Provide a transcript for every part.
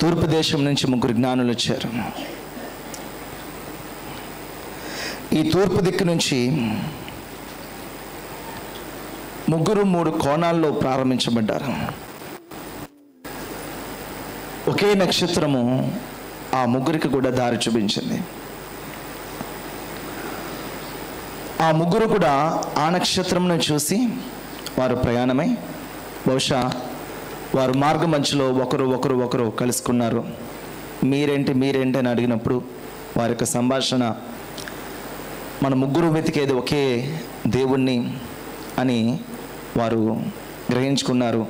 తూర్పు దేశం నుంచి ముగ్గురు జ్ఞానులు వచ్చారు. ఈ తూర్పు దిక్కు నుంచి ముగ్గురు 3 కోణాల్లో ప్రారంభించబడ్డారు. ఒకే నక్షత్రము ఆ ముగ్గురికి కూడా దారి చూపించింది. ఆ ముగ్గురు కూడా ఆ నక్షత్రంను చూసి వారు ప్రయాణమై బహుశా వారు మార్గ మధ్యలో ఒకరు కలుసుకున్నారు. మీరేంటి అని అడిగినప్పుడు వారి యొక్క సంభాషణ మన ముగ్గురు వెతికేది ఒకే దేవుణ్ణి అని వారు గ్రహించుకున్నారు.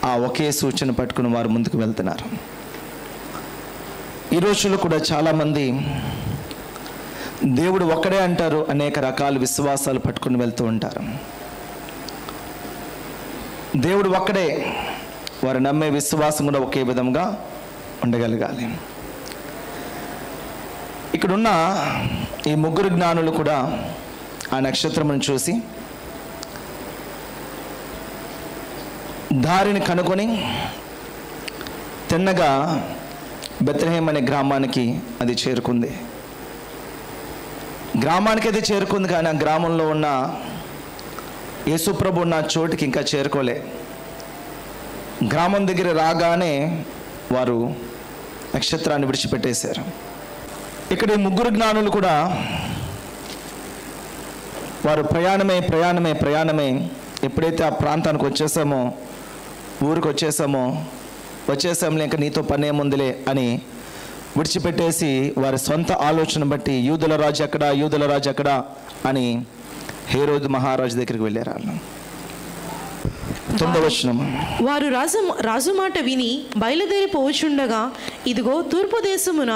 ఆ ఒకే సూచన పట్టుకుని వారు ముందుకు వెళ్తున్నారు. ఈ రోజుల్లో కూడా చాలామంది దేవుడు ఒక్కడే అంటారు, అనేక రకాల విశ్వాసాలు పట్టుకుని వెళ్తూ ఉంటారు. దేవుడు ఒక్కడే, వారు నమ్మే విశ్వాసం కూడా ఒకే విధంగా ఉండగలగాలి. ఇక్కడున్న ఈ ముగ్గురు జ్ఞానులు కూడా ఆ నక్షత్రమును చూసి దారిని కనుగొని తిన్నగా బెత్లెహేం అనే గ్రామానికి అది చేరుకుంది. గ్రామానికి అది చేరుకుంది, కానీ ఆ గ్రామంలో ఉన్న యేసుప్రభు ఉన్న చోటికి ఇంకా చేరుకోలే. గ్రామం దగ్గర రాగానే వారు నక్షత్రాన్ని విడిచిపెట్టేశారు. ఇక్కడ ఈ ముగ్గురు జ్ఞానులు కూడా వారు ప్రయాణమే ఎప్పుడైతే ఆ ప్రాంతానికి వచ్చేసామో, ఊరికి వచ్చేసాంలే ఇంకా నీతో పనేముందిలే అని విడిచిపెట్టేసి వారి సొంత ఆలోచన బట్టి యూదుల రాజు ఎక్కడ అని హేరోదు మహారాజు దగ్గరికి వెళ్ళారు. వాళ్ళు 9వ వచనం. వారు రాజు మాట విని బయలుదేరి పోవచుండగా ఇదిగో తూర్పు దేశమున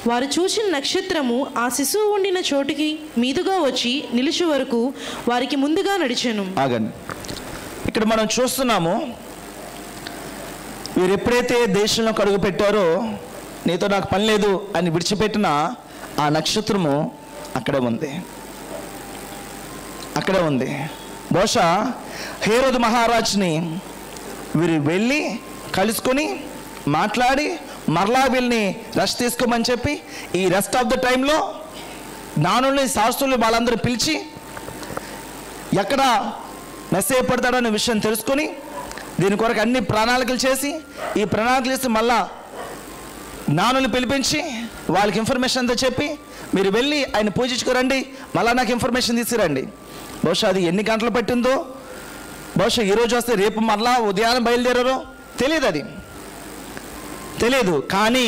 వారు చూసిన నక్షత్రము ఆ శిశువు ఉండిన చోటికి మీదుగా వచ్చి నిలుచు వరకు వారికి ముందుగా నడిచెను. ఆగండి, ఇక్కడ మనం చూస్తున్నాము, వీరు ఎప్పుడైతే దేశంలోకి అడుగు పెట్టారో నీతో నాకు పని లేదు అని విడిచిపెట్టిన ఆ నక్షత్రము అక్కడే ఉంది. బహుశా హేరోదు మహారాజుని వీరు వెళ్ళి కలుసుకొని మాట్లాడి మరలా వీళ్ళని రెస్ట్ తీసుకోమని చెప్పి ఈ రెస్ట్ ఆఫ్ ద టైంలో జ్ఞానుల్ని శాస్త్రుల్ని వాళ్ళందరూ పిలిచి ఎక్కడ మెసేజ్ పడతాడనే విషయం తెలుసుకొని దీని కొరకు అన్ని ప్రణాళికలు చేసి ఈ ప్రణాళికలు చేసి మళ్ళా జ్ఞానుల్ని పిలిపించి వాళ్ళకి ఇన్ఫర్మేషన్ అంతా చెప్పి మీరు వెళ్ళి ఆయన పూజించుకోరండి, మళ్ళీ నాకు ఇన్ఫర్మేషన్ తీసుకురండి. బహుశా అది ఎన్ని గంటలు పట్టిందో, బహుశా ఈరోజు వస్తే రేపు మరలా ఉదయాన్నే బయలుదేరారో తెలియదు. కానీ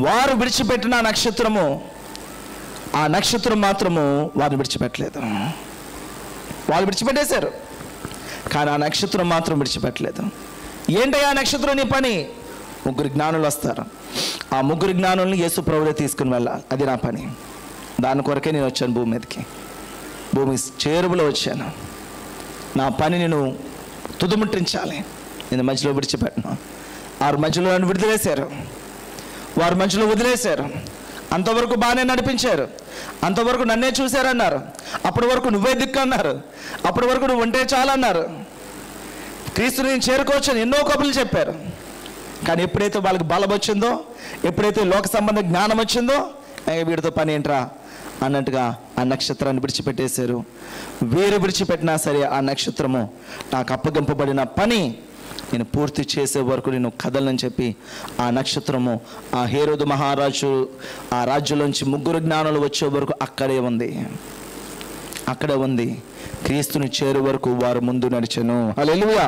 వారు విడిచిపెట్టిన నక్షత్రము, ఆ నక్షత్రం మాత్రము వారిని విడిచిపెట్టలేదు. వాళ్ళు విడిచిపెట్టేశారు, కానీ ఆ నక్షత్రం మాత్రం విడిచిపెట్టలేదు. ఏంటయ్యా నక్షత్రం నీ పని? 3 జ్ఞానులు వస్తారు. ఆ 3 జ్ఞానుల్ని యేసు ప్రభువే తీసుకుని వెళ్ళాలి, అది నా పని. దాని కొరకే నేను వచ్చాను భూమి మీదకి, భూమి చేరువలో వచ్చాను. నా పని నేను తుదముట్టించాలి. నేను మధ్యలో విడిచిపెట్టను. వారు మధ్యలో నన్ను వారు మధ్యలో వదిలేశారు. అంతవరకు బాగానే నడిపించారు, అంతవరకు నన్నే చూశారన్నారు, అప్పటి వరకు నువ్వే దిక్కు అన్నారు, అప్పటి వరకు నువ్వు ఉంటే చాలన్నారు, క్రీస్తుని నేను చేరుకోవచ్చని ఎన్నో కబుర్లు చెప్పారు. కానీ ఎప్పుడైతే వాళ్ళకి బలం వచ్చిందో, ఎప్పుడైతే లోక సంబంధ జ్ఞానం వచ్చిందో, వీడితో పని ఏంట్రా అన్నట్టుగా ఆ నక్షత్రాన్ని విడిచిపెట్టేశారు. వీరు విడిచిపెట్టినా సరే ఆ నక్షత్రము నాకు అప్పగింపబడిన పని నేను పూర్తి చేసే వరకు నేను కదలని చెప్పి ఆ నక్షత్రము ఆ హేరోదు మహారాజు ఆ రాజ్యంలోంచి 3 జ్ఞానులు వచ్చే వరకు అక్కడే ఉంది. క్రీస్తుని చేరు వరకు వారు ముందు నడిచెను. హల్లెలూయా.